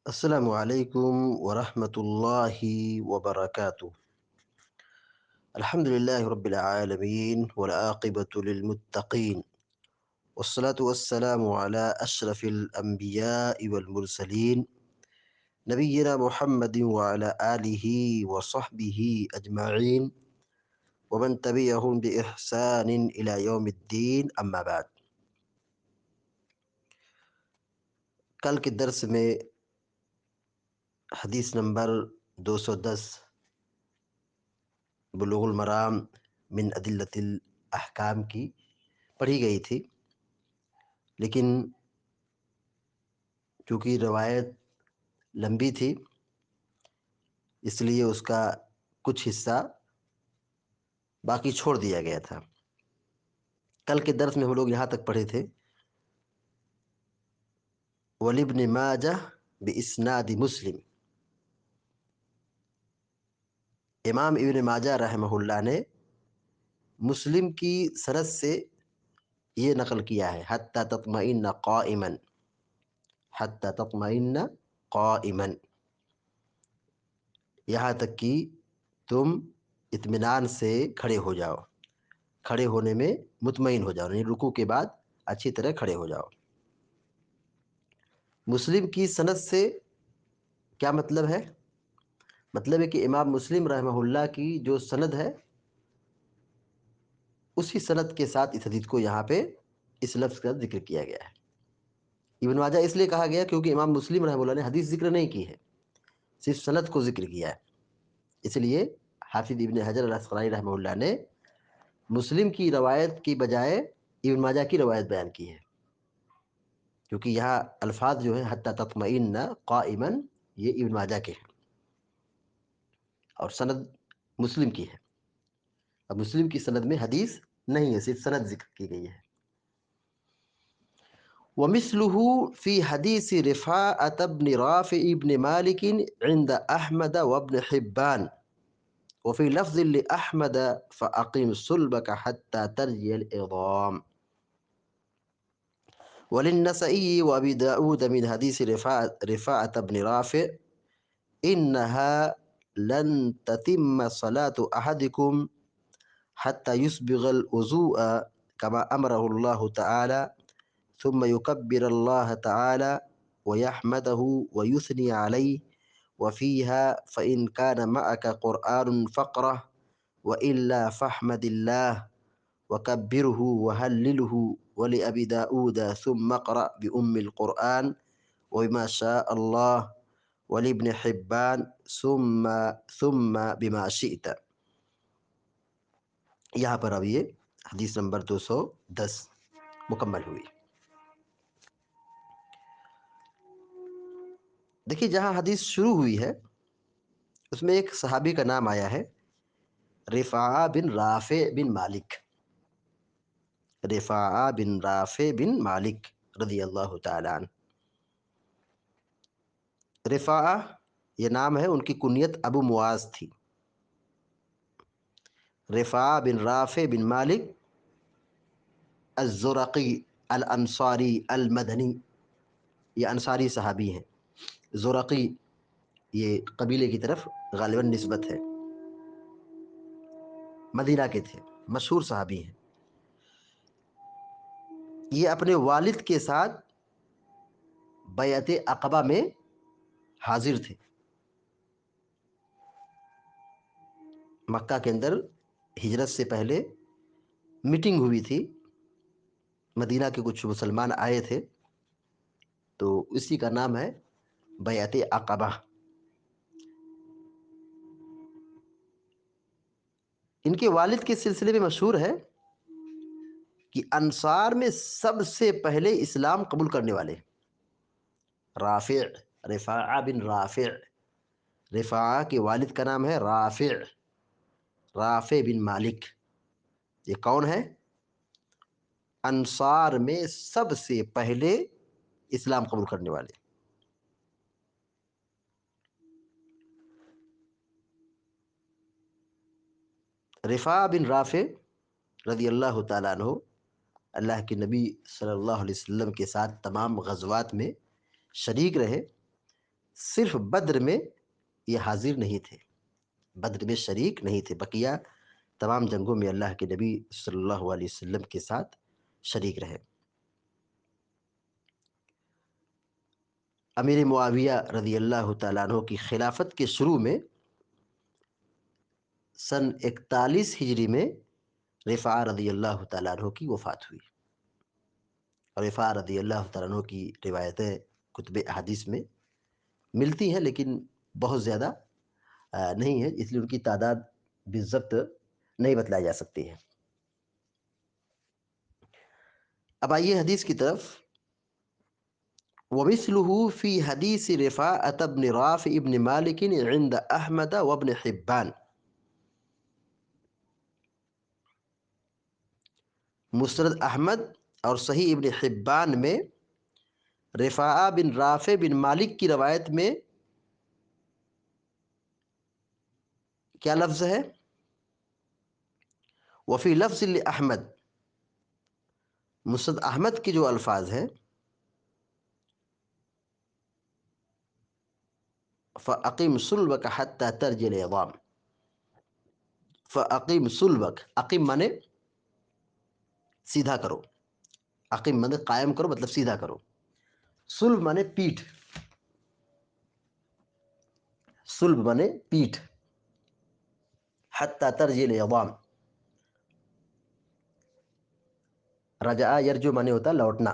السلام علیکم ورحمۃ اللہ وبرکاتہ۔ الحمد للہ رب العالمین والعاقبۃ للمتقین والصلاة والسلام علی اشرف الانبیاء والمرسلین نبینا محمد وعلی آلہ وصحبہ اجمعین ومن تبعہم بإحسان الی یوم الدین، اما بعد۔ کل کے درس میں حدیث نمبر 210 بلوغ المرام من ادلۃ الاحکام کی پڑھی گئی تھی، لیکن چونکہ روایت لمبی تھی اس لیے اس کا کچھ حصہ باقی چھوڑ دیا گیا تھا۔ کل کے درس میں ہم لوگ یہاں تک پڑھے تھے وَلِابْنِ مَاجَهْ بِإِسْنَادِ مسلم۔ امام ابن ماجہ رحمہ اللہ نے مسلم کی سند سے یہ نقل کیا ہے حتی تطمئن قائما، حتی تطمئن قائما، یہاں تک کہ تم اطمینان سے کھڑے ہو جاؤ، کھڑے ہونے میں مطمئن ہو جاؤ، یعنی رکوع کے بعد اچھی طرح کھڑے ہو جاؤ۔ مسلم کی سند سے کیا مطلب ہے؟ مطلب ہے کہ امام مسلم رحمہ اللہ کی جو سند ہے اسی سند کے ساتھ اس حدیث کو یہاں پہ اس لفظ کا ذکر کیا گیا ہے۔ ابن ماجہ اس لیے کہا گیا کیونکہ امام مسلم رحمہ اللہ نے حدیث ذکر نہیں کی ہے، صرف سند کو ذکر کیا ہے، اس لیے حافظ ابن حجر العسقلانی رحمہ اللہ نے مسلم کی روایت کی بجائے ابن ماجہ کی روایت بیان کی ہے، کیونکہ یہاں الفاظ جو ہیں حتی تطمئن قائما یہ ابن ماجہ کے ہیں اور سند مسلم کی ہے۔ اب مسلم کی سند میں حدیث نہیں ہے، صرف سند ذکر کی گئی ہے۔ ومثله في حديث رفاعة بن رافع بن مالك عند أحمد وابن حبان، وفي لفظ لأحمد فأقم صلبك حتى ترجي العظام، وللنسائي وأبي داود من حديث رفاعة بن رافع إنها لن تتم صلاة أحدكم حتى يسبغ الوضوء كما أمره الله تعالى ثم يكبر الله تعالى ويحمده ويثني عليه، وفيها فإن كان معك قرآن فاقرأ وإلا فاحمد الله وكبره وهلله، ولأبي داود ثم اقرأ بأم القرآن وبما شاء الله، ولابن حبان ثم بما شئت۔ یہاں پر اب یہ حدیث نمبر 210 مکمل ہوئی۔ دیکھیے جہاں حدیث شروع ہوئی ہے اس میں ایک صحابی کا نام آیا ہے رفاعہ بن رافع بن مالک، رفاعہ بن رافع بن مالک رضی اللہ تعالیٰ عنہ۔ رفاعہ یہ نام ہے، ان کی کنیت ابو معاذ تھی۔ رفاعہ بن رافع بن مالک الزرقی الانصاری المدنی، یہ انصاری صحابی ہیں۔ زرقی یہ قبیلے کی طرف غالباً نسبت ہے، مدینہ کے تھے، مشہور صحابی ہیں۔ یہ اپنے والد کے ساتھ بیعت عقبہ میں حاضر تھے۔ مکہ کے اندر ہجرت سے پہلے میٹنگ ہوئی تھی، مدینہ کے کچھ مسلمان آئے تھے، تو اسی کا نام ہے بیعت عقبہ۔ ان کے والد کے سلسلے میں مشہور ہے کہ انصار میں سب سے پہلے اسلام قبول کرنے والے رافع، رفاعہ بن رافع، رفاعہ کے والد کا نام ہے رافع، رافع بن مالک۔ یہ کون ہے؟ انصار میں سب سے پہلے اسلام قبول کرنے والے۔ رفاعہ بن رافع رضی اللہ تعالیٰ عنہ اللہ کے نبی صلی اللہ علیہ وسلم کے ساتھ تمام غزوات میں شریک رہے، صرف بدر میں یہ حاضر نہیں تھے، بدر میں شریک نہیں تھے، بقیہ تمام جنگوں میں اللہ کے نبی صلی اللہ علیہ وسلم کے ساتھ شریک رہے۔ امیر معاویہ رضی اللہ تعالیٰ عنہ کی خلافت کے شروع میں سن 41 ہجری میں رفاعہ رضی اللہ تعالیٰ عنہ کی وفات ہوئی، اور رفاعہ رضی اللہ تعالیٰ عنہ کی روایتیں کتب احادیث میں ملتی ہیں، لیکن بہت زیادہ نہیں ہے، اس لیے ان کی تعداد بالضبط نہیں بتلائی جا سکتی ہے۔ اب آئیے حدیث کی طرف۔ ومثله في حديث رفاعة بن رافع بن مالك عند أحمد وابن حبان، مسند احمد اور صحیح ابن حبان میں رفاعہ بن رافع بن مالک کی روایت میں کیا لفظ ہے؟ وفی لفظ احمد، مسند احمد کی جو الفاظ ہیں، فَأَقِمْ صُلْبَكَ حَتَّى تَرْجِعَ الْعِظَامُ، فَأَقِمْ صُلْبَكَ، اقیم مانے سیدھا کرو، اقیم مانے قائم کرو، مطلب سیدھا کرو، صلب مانے پیٹھ، صلب مانے پیٹھ، حَتَّى تَرْجِعَ الْعِظَامُ، رجع یرجو مانے ہوتا لوٹنا،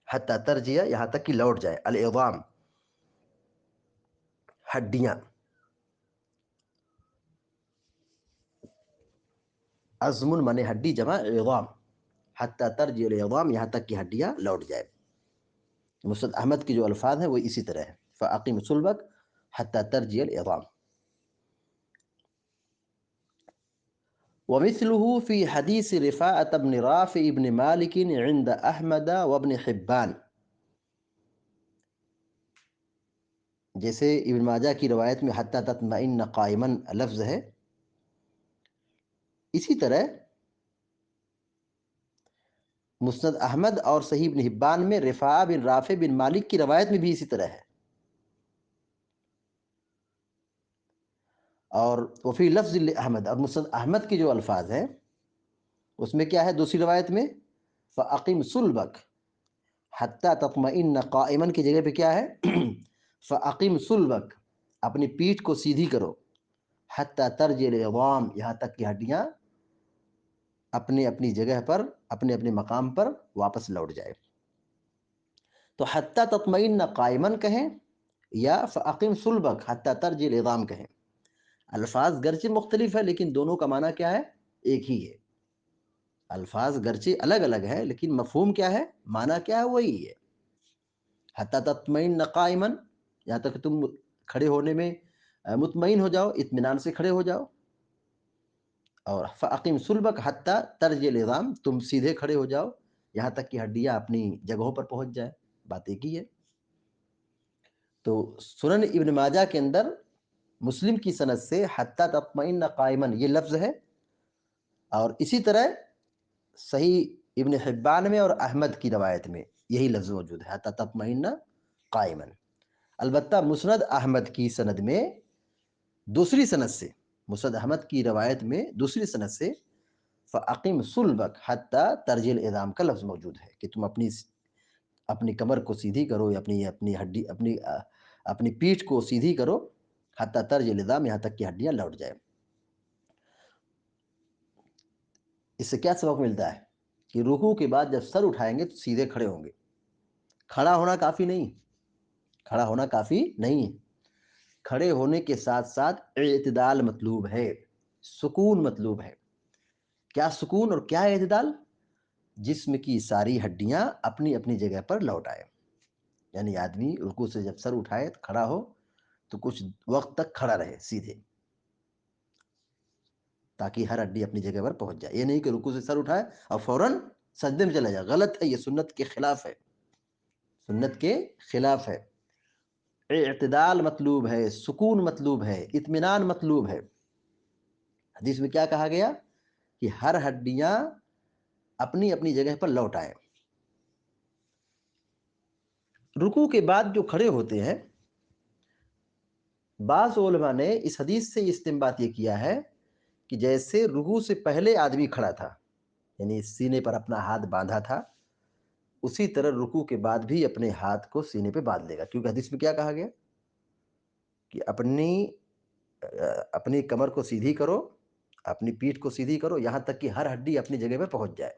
حَتَّى تَرْجِعَ یہاں تک کہ لوٹ جائے، العظام ہڈیاں، عظم مانے ہڈی جمع عظام، حتی ترجع العظام یہاں تک کہ ہڈیاں لوٹ جائے۔ مسند احمد کی جو الفاظ ہیں وہ اسی طرح ہے، فَأَقِمْ صُلْبَكَ حَتَّى تَرْجِعَ العظام۔ ومثله في حديث رفاعة بن رافع بن مالك عند أحمد وابن حبان، جیسے ابن ماجہ کی روایت میں حتی تطمئن قائما لفظ ہے، اسی طرح مسند احمد اور صحیح ابن حبان میں رفاعہ بن رافع بن مالک کی روایت میں بھی اسی طرح ہے، اور وفی لفظ احمد، اور مسند احمد کے جو الفاظ ہیں اس میں کیا ہے دوسری روایت میں؟ فَأَقِمْ صُلْبَكَ حَتَّى تَطْمَئِنَّ قَائِمًا کی جگہ پہ کیا ہے؟ فَأَقِمْ صُلْبَكَ، اپنی پیٹھ کو سیدھی کرو، حَتَّى تَرْجِعَ الْعِظَامُ یہاں تک کہ ہڈیاں اپنی اپنی جگہ پر، اپنے اپنے مقام پر واپس لوٹ جائے۔ تو حَتَّى تَطْمَئِنَّ قَائِمًا کہیں یا فَأَقِمْ صُلْبَكَ حَتَّى تَرْجِعَ الْعِظَامُ کہیں، الفاظ گرچہ مختلف ہے لیکن دونوں کا معنی کیا ہے؟ ایک ہی ہے۔ الفاظ گرچہ الگ الگ ہے لیکن مفہوم کیا ہے؟ معنی کیا ہے؟ وہی ہے۔ حتی تطمئن قائما، یہاں تک کہ تم کھڑے ہونے میں مطمئن ہو جاؤ، اطمینان سے کھڑے ہو جاؤ، اور فاقم صلبک حتی ترجع العظام، تم سیدھے کھڑے ہو جاؤ یہاں تک کہ ہڈیاں اپنی جگہوں پر پہنچ جائے، بات ایک ہی ہے۔ تو سنن ابن ماجہ کے اندر مسلم کی سند سے حتی تطمئن قائما یہ لفظ ہے، اور اسی طرح صحیح ابن حبان میں اور احمد کی روایت میں یہی لفظ موجود ہے، حتی تطمئن قائما۔ البتہ مسند احمد کی سند میں دوسری سند سے، مسند احمد کی روایت میں دوسری سند سے فَأَقِمْ صُلْبَكَ حَتَّى تَرْجِعَ الْعِظَامُ کا لفظ موجود ہے کہ تم اپنی کمر کو سیدھی کرو، یا اپنی ہڈی اپنی پیٹھ کو سیدھی کرو، حَتَّى تَرْجِعَ الْعِظَامُ یہاں تک کہ ہڈیاں لوٹ جائے۔ اس سے کیا سبق ملتا ہے؟ کہ رکوع کے بعد جب سر اٹھائیں گے تو سیدھے کھڑے ہوں گے، کھڑا ہونا کافی نہیں، کھڑا ہونا کافی نہیں، کھڑے ہونے کے ساتھ ساتھ اعتدال مطلوب ہے، سکون مطلوب ہے۔ کیا سکون اور کیا اعتدال؟ جسم کی ساری ہڈیاں اپنی اپنی جگہ پر لوٹ آئے، یعنی آدمی رکوع سے جب سر اٹھائے کھڑا ہو تو کچھ وقت تک کھڑا رہے سیدھے، تاکہ ہر ہڈی اپنی جگہ پر پہنچ جائے۔ یہ نہیں کہ رکوع سے سر اٹھائے اور فوراً سجدے میں چلا جائے، غلط ہے، یہ سنت کے خلاف ہے، سنت کے خلاف ہے۔ اعتدال مطلوب ہے، سکون مطلوب ہے، اطمینان مطلوب ہے۔ حدیث میں کیا کہا گیا؟ کہ ہر ہڈیاں اپنی اپنی جگہ پر لوٹ آئے۔ رکوع کے بعد جو کھڑے ہوتے ہیں، بعض علماء نے اس حدیث سے استنباط یہ کیا ہے کہ جیسے رکوع سے پہلے آدمی کھڑا تھا، یعنی سینے پر اپنا ہاتھ باندھا تھا، اسی طرح رکوع کے بعد بھی اپنے ہاتھ کو سینے پہ باندھ لے گا، کیونکہ حدیث میں کیا کہا گیا کہ اپنی کمر کو سیدھی کرو، اپنی پیٹھ کو سیدھی کرو، یہاں تک کہ ہر ہڈی اپنی جگہ پہ پہنچ جائے۔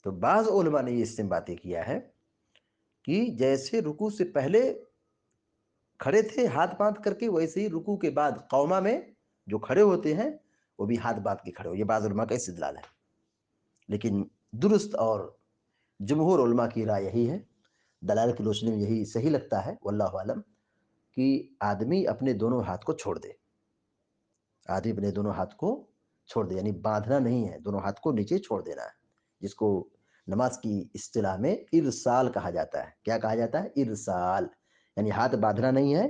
تو بعض علماء نے یہ استنباط کیا ہے کہ جیسے رکوع سے پہلے کھڑے تھے ہاتھ باندھ کر کے، ویسے ہی رکوع کے بعد قومہ میں جو کھڑے ہوتے ہیں وہ بھی ہاتھ باندھ کے کھڑے ہو۔ یہ بعض علماء کا استدلال ہے، لیکن درست اور جمہور علماء کی رائے یہی ہے، دلائل کی روشنی میں یہی صحیح لگتا ہے واللہ عالم، کہ آدمی اپنے دونوں ہاتھ کو چھوڑ دے، آدمی اپنے دونوں ہاتھ کو چھوڑ دے، یعنی باندھنا نہیں ہے، دونوں ہاتھ کو نیچے چھوڑ دینا ہے، جس کو نماز کی اصطلاح میں ارسال کہا جاتا ہے۔ کیا کہا جاتا ہے؟ ارسال، یعنی ہاتھ باندھنا نہیں ہے،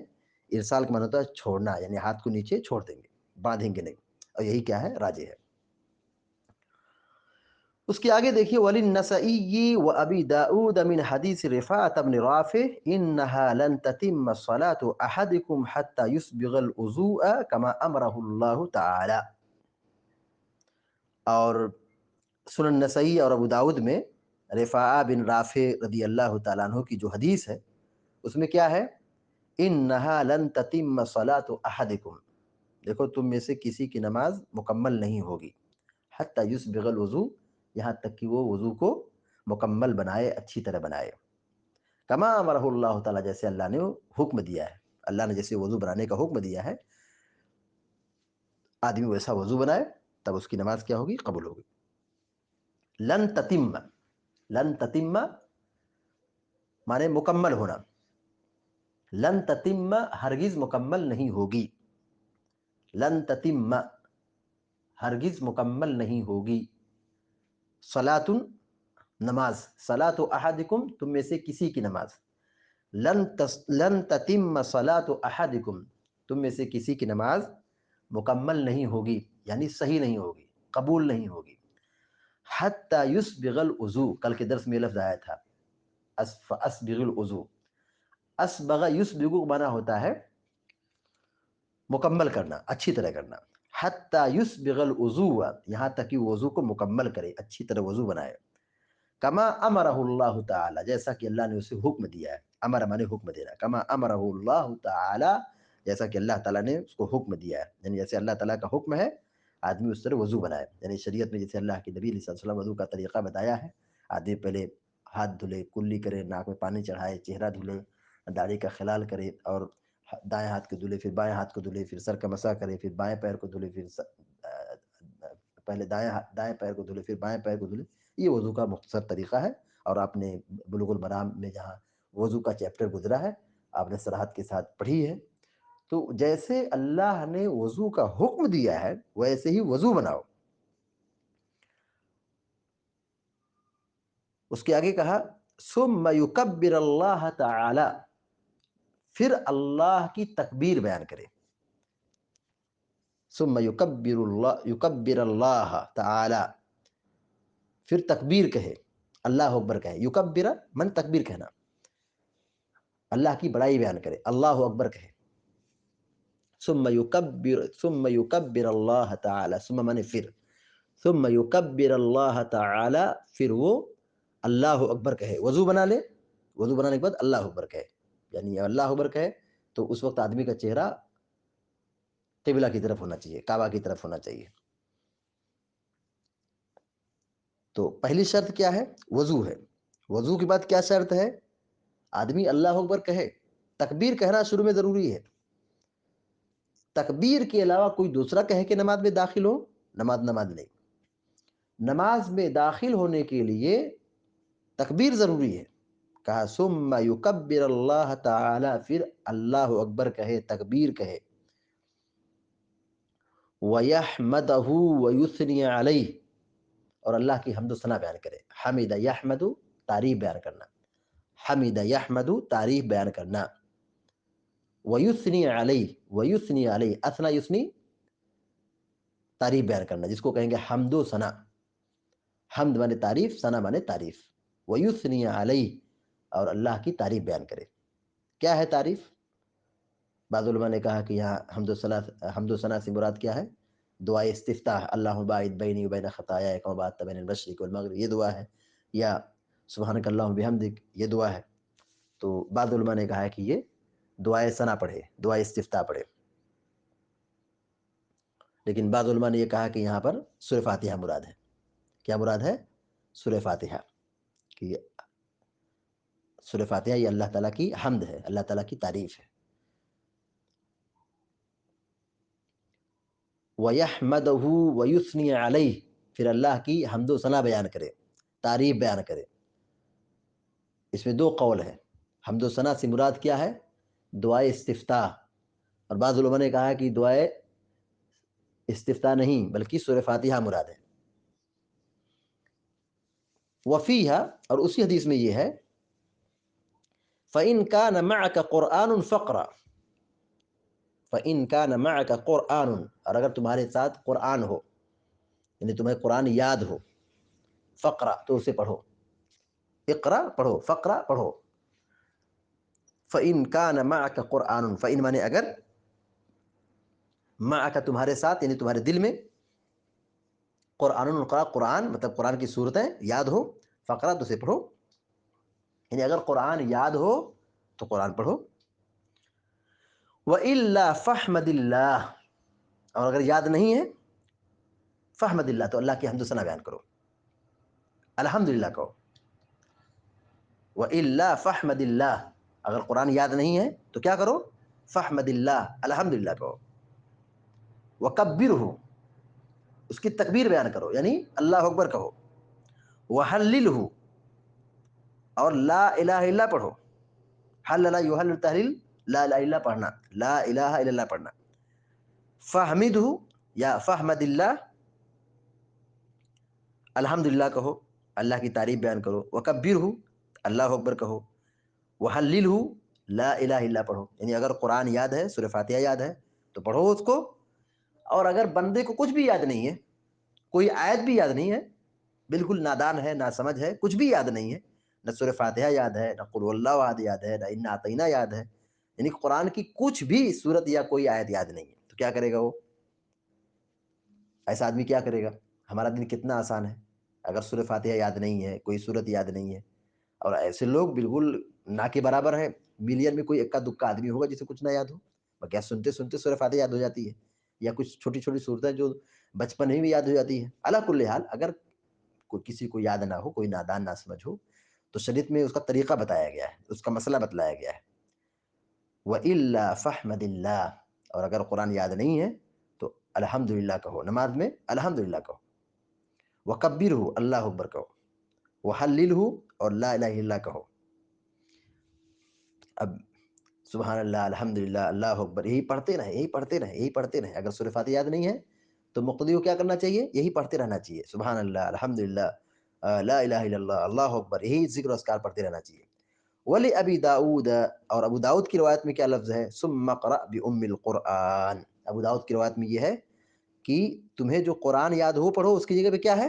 ارسال کا معنی ہوتا ہے چھوڑنا، یعنی ہاتھ کو نیچے چھوڑ دیں گے، باندھیں گے نہیں، اور یہی کیا ہے؟ راجح ہے۔ اس کے آگے دیکھیے وَلِلنَّسَئِيِّ وَأَبِي دَاؤُودَ مِنْ حَدِيثِ رِفَاعَةَ بْنِ رَافِعٍ إِنَّهَا لَن تَتِمَّ صَلَاةُ أَحَدِكُمْ حَتَّى يُسْبِغَ الْوُضُوءَ كَمَا أَمَرَهُ اللَّهُ تَعَالَى۔ اور سنن نسائی اور ابو داؤد میں رفاعہ بن رافع رضی اللہ تعالیٰ عنہ کی جو حدیث ہے، اس میں کیا ہے؟ إِنَّهَا لَن تَتِمَّ صَلَاةُ أَحَدِكُمْ، دیکھو تم میں سے کسی کی نماز مکمل نہیں ہوگی، حتی یسبغ الوضوء، یہاں تک کہ وہ وضو کو مکمل بنائے، اچھی طرح بنائے، کما امرہ اللہ تعالیٰ، جیسے اللہ نے حکم دیا ہے، اللہ نے جیسے وضو بنانے کا حکم دیا ہے، آدمی ویسا وضو بنائے تب اس کی نماز کیا ہوگی؟ قبول ہوگی۔ لن تتم، لن تتم مانے مکمل ہونا، لن تتم ہرگز مکمل نہیں ہوگی، لن تتم ہرگز مکمل نہیں ہوگی، صلاۃ نماز، صلاۃ احدکم تم میں سے کسی کی نماز، لن تتم صلاۃ احدکم تم میں سے کسی کی نماز مکمل نہیں ہوگی، یعنی صحیح نہیں ہوگی، قبول نہیں ہوگی، حتی یسبغ الوضوء، کل کے درس میں یہ لفظ آیا تھا فاسبغ الوضوء، اسبغ یسبغ مانا ہوتا ہے مکمل کرنا، اچھی طرح کرنا، حتی یسبغ الوضوء یہاں تک کہ وضو کو مکمل کرے، اچھی طرح وضو بنائے، کما امرہ اللہ تعالی جیسا کہ اللہ نے اسے حکم دیا ہے، امر مانے حکم دینا، کما امرہ اللہ تعالی جیسا کہ اللہ تعالیٰ نے اس کو حکم دیا ہے، یعنی جیسے اللہ تعالیٰ کا حکم ہے آدمی اس طرح وضو بنائے، یعنی شریعت میں جیسے اللہ کے نبی علیہ السلام وضو کا طریقہ بتایا ہے، آدمی پہلے ہاتھ دھلے، کلی کرے، ناک میں پانی چڑھائے، چہرہ دھلے، داڑھی کا خلال کرے، اور دائیں ہاتھ کو دھلے، پھر بائیں ہاتھ کو دھلے، پھر سر کا مسح کرے، پھر بائیں پیر کو دھلے، پھر پہلے دائیں پیر کو دھلے، پھر بائیں پیر کو دھلے، یہ وضو کا مختصر طریقہ ہے، اور آپ نے بلوغ المرام میں جہاں وضو کا چیپٹر گزرا ہے آپ نے صراحت کے ساتھ پڑھی ہے، تو جیسے اللہ نے وضو کا حکم دیا ہے ویسے ہی وضو بناؤ۔ اس کے آگے کہا ثم یکبر اللہ تعالی، پھر اللہ کی تکبیر بیان کرے، ثم یکبر اللہ تعالی، پھر تکبیر کہے، اللہ اکبر کہے، یکبر من تکبیر کہنا، اللہ کی بڑائی بیان کرے، اللہ اکبر کہے، ثم یکبر اللہ تعالی، ثم من پھر، ثم یکبر اللہ تعالی پھر وہ اللہ اکبر کہے، وضو بنا لے، وضو بنانے کے بعد اللہ اکبر کہے، یعنی اللہ اکبر کہے تو اس وقت آدمی کا چہرہ قبلہ کی طرف ہونا چاہیے، کعبہ کی طرف ہونا چاہیے۔ تو پہلی شرط کیا ہے؟ وضو ہے، وضو کے بعد کیا شرط ہے؟ آدمی اللہ اکبر کہے، تکبیر کہنا شروع میں ضروری ہے، تکبیر کے علاوہ کوئی دوسرا کہے کہ نماز میں داخل ہو، نماز نہیں، نماز میں داخل ہونے کے لیے تکبیر ضروری ہے، کہا ثم یکبر اللہ تعالی، پھر اللہ اکبر کہے، تکبیر کہے، وَيَحْمَدَهُ وَيُثْنِي عَلَيْهِ، اور اللہ کی حمد و ثنا بیان کرے، حمد یحمد تعریف بیان کرنا، حمد یحمد تعریف بیان کرنا، وَيُثْنِي عَلَيْهِ وَيُثْنِي عَلَيْهِ اثنا یثنی تعریف بیان کرنا، جس کو کہیں گے حمد و ثنا، حمد مانے تعریف، ثنا مانے تعریف، وَيُثْنِي عَلَيْهِ اور اللہ کی تعریف بیان کرے. کیا ہے تعریف؟ بعض علماء نے کہا کہ یہاں حمد و ثنا سے مراد کیا ہے؟ دعائے استفتاح، اللہ باعث بینی و بین خطایا کما بعدت بین المشرق والمغرب، یہ دعا ہے. یا سبحانک اللہم بحمدک، یہ دعا ہے. تو بعض علماء نے کہا ہے کہ یہ دعائے ثنا پڑھے، دعائے استفتاح پڑھے. لیکن بعض علماء نے یہ کہا کہ یہاں پر سورہ فاتحہ مراد ہے. کیا مراد ہے؟ سورہ فاتحہ. کہ سورہ فاتحہ یہ اللہ تعالیٰ کی حمد ہے، اللہ تعالیٰ کی تعریف ہے. وَيَحْمَدَهُ وَيُثْنِي عَلَيْهِ، پھر اللہ کی حمد و ثنا بیان کرے، تعریف بیان کرے. اس میں دو قول ہیں. حمد و ثنا سے مراد کیا ہے؟ دعائے استفتاح. اور بعض علماء نے کہا کہ دعائے استفتاح نہیں بلکہ سورہ فاتحہ مراد ہے. وفیہا، اور اسی حدیث میں یہ ہے، فَإِن كَانَ مَعَكَ قُرْآنٌ فَقْرَأْ، فَإِن كَانَ مَعَكَ قُرْآنٌ، اور اگر تمہارے ساتھ قرآن ہو، یعنی تمہیں قرآن یاد ہو، فقرا تو اسے پڑھو، اقرا پڑھو، فقرا پڑھو. فَإِن كَانَ مَعَكَ قُرْآنٌ، فَإِن مانے اگر، مَعَكَ تمہارے ساتھ یعنی تمہارے دل میں، قرآن القرآن قرآن مطلب قرآن کی صورتیں یاد ہو، فقرا تو اسے پڑھو. یعنی اگر قرآن یاد ہو تو قرآن پڑھو. وَإِلَّا فَحْمَدِ اللَّهِ، اور اگر یاد نہیں ہے، فحمد اللہ تو اللہ کی حمد و ثنا بیان کرو، الحمدللہ کہو. وَإِلَّا فَحْمَدِ اللَّهِ، اگر قرآن یاد نہیں ہے تو کیا کرو؟ فحمد اللہ، الحمدللہ کہو. وَكَبِّرْهُ، اس کی تکبیر بیان کرو یعنی اللہ اکبر کہو. وَحَلِّلْهُ، اور لا الہ الا پڑھو. حلل یحلل تحلیل، لا الہ الا پڑھنا، لا الہ الا اللہ پڑھنا. فَحْمِدْهُ، یا فحمد اللہ، الحمدللہ کہو، اللہ کی تعریف بیان کرو. وَكَبِّرْهُ، اللہ اکبر کہو. وَحَلِّلْهُ، لا الہ الا پڑھو. یعنی اگر قرآن یاد ہے، سورہ فاتحہ یاد ہے تو پڑھو اس کو. اور اگر بندے کو کچھ بھی یاد نہیں ہے، کوئی آیت بھی یاد نہیں ہے، بالکل نادان ہے، نہ سمجھ ہے، کچھ بھی یاد نہیں ہے، نہ سورہ فاتحہ یاد ہے، نہ قل هو اللہ احد یاد ہے، نہ انا اعطیناک یاد ہے، یعنی قرآن کی کچھ بھی صورت یا کوئی آیت یاد نہیں ہے، تو کیا کرے گا وہ؟ ایسا آدمی کیا کرے گا؟ ہمارا دن کتنا آسان ہے. اگر سورہ فاتحہ یاد نہیں ہے، کوئی صورت یاد نہیں ہے، اور ایسے لوگ بالکل نہ کے برابر ہیں، ملین میں کوئی اکا دکا آدمی ہوگا جسے کچھ نہ یاد ہو. کیا سنتے سنتے سورہ فاتحہ یاد ہو جاتی ہے، یا کچھ چھوٹی چھوٹی صورتیں جو بچپن ہی میں یاد ہو جاتی ہیں. علی کل حال اگر کسی کو یاد نہ ہو، کوئی نادان نہ سمجھ ہو، تو شریعت میں اس کا طریقہ بتایا گیا ہے، اس کا مسئلہ بتلایا گیا ہے. وَإِلَّا فَحْمَدِ اللَّهِ، اور اگر قرآن یاد نہیں ہے تو الحمدللہ کہو، نماز میں الحمدللہ کہو. وَكَبِّرْهُ، اللہ اکبر کہو. وَحَلِّلْهُ، اور لا الہ الا اللہ کہو. اب سبحان اللہ، الحمدللہ، اللہ اکبر، یہی پڑھتے رہیں، یہی پڑھتے رہیں، یہی پڑھتے رہیں. اگر سورہ فاتحہ یاد نہیں ہے تو مقتدی کو کیا کرنا چاہیے؟ یہی پڑھتے رہنا چاہیے، سبحان اللہ، الحمدللہ، لا الہ الا اللہ، اللہ اکبر، یہی ذکر و اذکار پڑھتے رہنا چاہیے. وَلِأَبِي داؤد، اور ابو داؤد کی روایت میں کیا لفظ ہے؟ ثُمَّ اقْرَأْ بِأُمِّ الْقُرْآنِ. ابو داؤد کی روایت میں یہ ہے کہ تمہیں جو قرآن یاد ہو پڑھو، اس کی جگہ پہ کیا ہے؟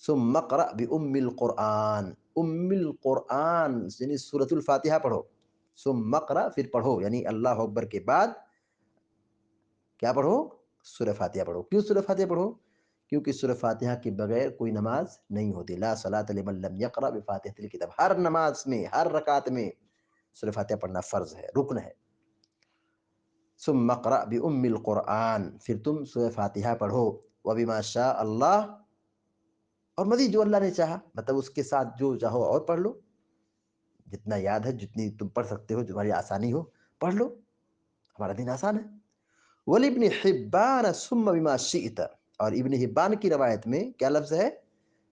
ثُمَّ اقْرَأْ بِأُمِّ الْقُرْآنِ، ام القرآن یعنی سورۃ الفاتحہ پڑھو. ثُمَّ اقْرَأْ، پھر پڑھو، یعنی اللہ اکبر کے بعد کیا پڑھو؟ سورہ فاتحہ پڑھو. کیوں سورہ فاتحہ پڑھو؟ کیونکہ سورہ فاتحہ کے بغیر کوئی نماز نہیں ہوتی. لا صلاۃ لمن لم یقرأ بفاتحۃ الکتاب، ہر نماز میں، ہر رکعت میں سورہ فاتحہ پڑھنا فرض ہے، رکن ہے. ثم اقرأ بأم القرآن، پھر تم سورہ فاتحہ پڑھو. وبما شاء اللہ، اور مزید جو اللہ نے چاہا، مطلب اس کے ساتھ جو چاہو اور پڑھ لو، جتنا یاد ہے، جتنی تم پڑھ سکتے ہو، تمہاری آسانی ہو پڑھ لو، ہمارا دین آسان ہے. وَلِابْنِ حِبَّانَ ثُمَّ بِمَا شِئْتَ، اور ابن حبان کی روایت میں کیا لفظ ہے؟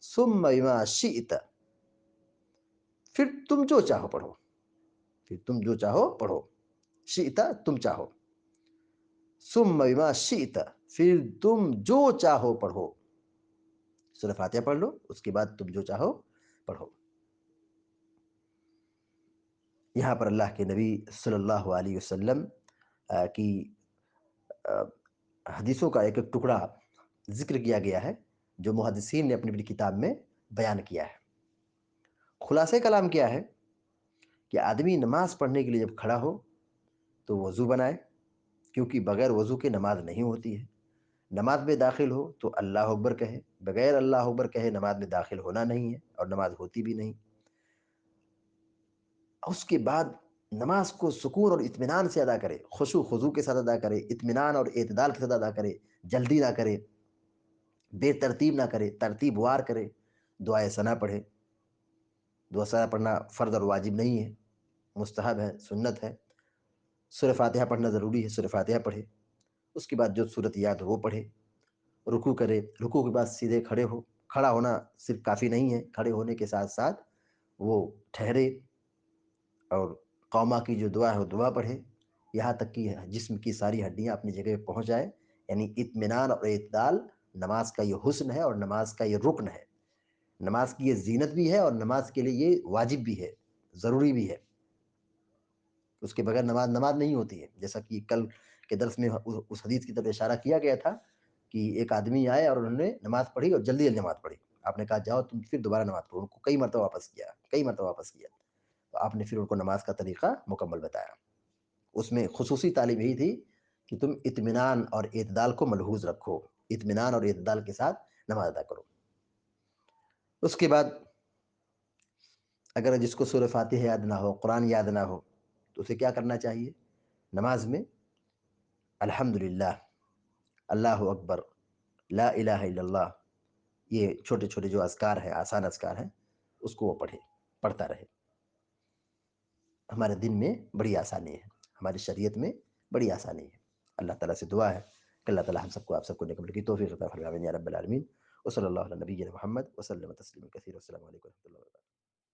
ثُمَّ بِمَا شِئْتَ، پھر تم جو چاہو پڑھو، پھر تم جو چاہو پڑھو. شئت تم چاہو، ثُمَّ بِمَا شِئْتَ، پھر تم جو چاہو پڑھو. سورہ فاتحہ پڑھ لو، اس کے بعد تم جو چاہو پڑھو. یہاں پر اللہ کے نبی صلی اللہ علیہ وسلم کی حدیثوں کا ایک ایک ٹکڑا ذکر کیا گیا ہے، جو محدثین نے اپنی اپنی کتاب میں بیان کیا ہے. خلاصہ کلام کیا ہے کہ آدمی نماز پڑھنے کے لیے جب کھڑا ہو تو وضو بنائے، کیونکہ بغیر وضو کے نماز نہیں ہوتی ہے۔ نماز میں داخل ہو تو اللہ اکبر کہے، بغیر اللہ اکبر کہے نماز میں داخل ہونا نہیں ہے اور نماز ہوتی بھی نہیں۔ اس کے بعد نماز کو سکون اور اطمینان سے ادا کرے، خشوع خضوع کے ساتھ ادا کرے، اطمینان اور اعتدال کے ساتھ ادا کرے، جلدی نہ کرے، بے ترتیب نہ کرے، ترتیب وار کرے، دعائے ثنا پڑھے۔ دعا ثنا پڑھنا فرض اور واجب نہیں ہے، مستحب ہے، سنت ہے۔ سورہ فاتحہ پڑھنا ضروری ہے، سورہ فاتحہ پڑھے۔ اس کے بعد جو صورت یاد ہو وہ پڑھے، رکوع کرے، رکوع کے بعد سیدھے کھڑے ہو۔ کھڑا ہونا صرف کافی نہیں ہے، کھڑے ہونے کے ساتھ ساتھ وہ ٹھہرے اور قوما کی جو دعا ہے وہ دعا پڑھے، یہاں تک کہ جسم کی ساری ہڈیاں اپنی جگہ پہ پہنچ جائے۔ یعنی اطمینان اور اعتدال نماز کا یہ حسن ہے اور نماز کا یہ رکن ہے، نماز کی یہ زینت بھی ہے اور نماز کے لیے یہ واجب بھی ہے، ضروری بھی ہے۔ اس کے بغیر نماز نہیں ہوتی ہے، جیسا کہ کل کے درس میں اس حدیث کی طرف اشارہ کیا گیا تھا کہ ایک آدمی آئے اور انہوں نے نماز پڑھی اور جلدی جلدی نماز پڑھی۔ آپ نے کہا جاؤ تم پھر دوبارہ نماز پڑھو، ان کو کئی مرتبہ واپس کیا، کئی مرتبہ واپس کیا، تو آپ نے پھر ان کو نماز کا طریقہ مکمل بتایا۔ اس میں خصوصی تعلیم یہی تھی کہ تم اطمینان اور اعتدال کو ملحوظ رکھو، اطمینان اور اعتدال کے ساتھ نماز ادا کرو۔ اس کے بعد اگر جس کو سورہ فاتحہ یاد نہ ہو، قرآن یاد نہ ہو، تو اسے کیا کرنا چاہیے؟ نماز میں الحمدللہ، اللہ اکبر، لا الہ الا اللہ، یہ چھوٹے چھوٹے جو اذکار ہیں، آسان اذکار ہیں، اس کو وہ پڑھے، پڑھتا رہے۔ ہمارے دن میں بڑی آسانی ہے، ہماری شریعت میں بڑی آسانی ہے۔ اللہ تعالیٰ سے دعا ہے کہ اللہ تعالیٰ ہم سب کو، آپ سب کو نیک عمل کی توفیق عطا فرمائے، یا رب العالمین۔ وصلی اللہ علی نبینا محمد وسلم تسلیما کثیرا۔ السلام علیکم و رحمۃ اللہ وبرکاتہ۔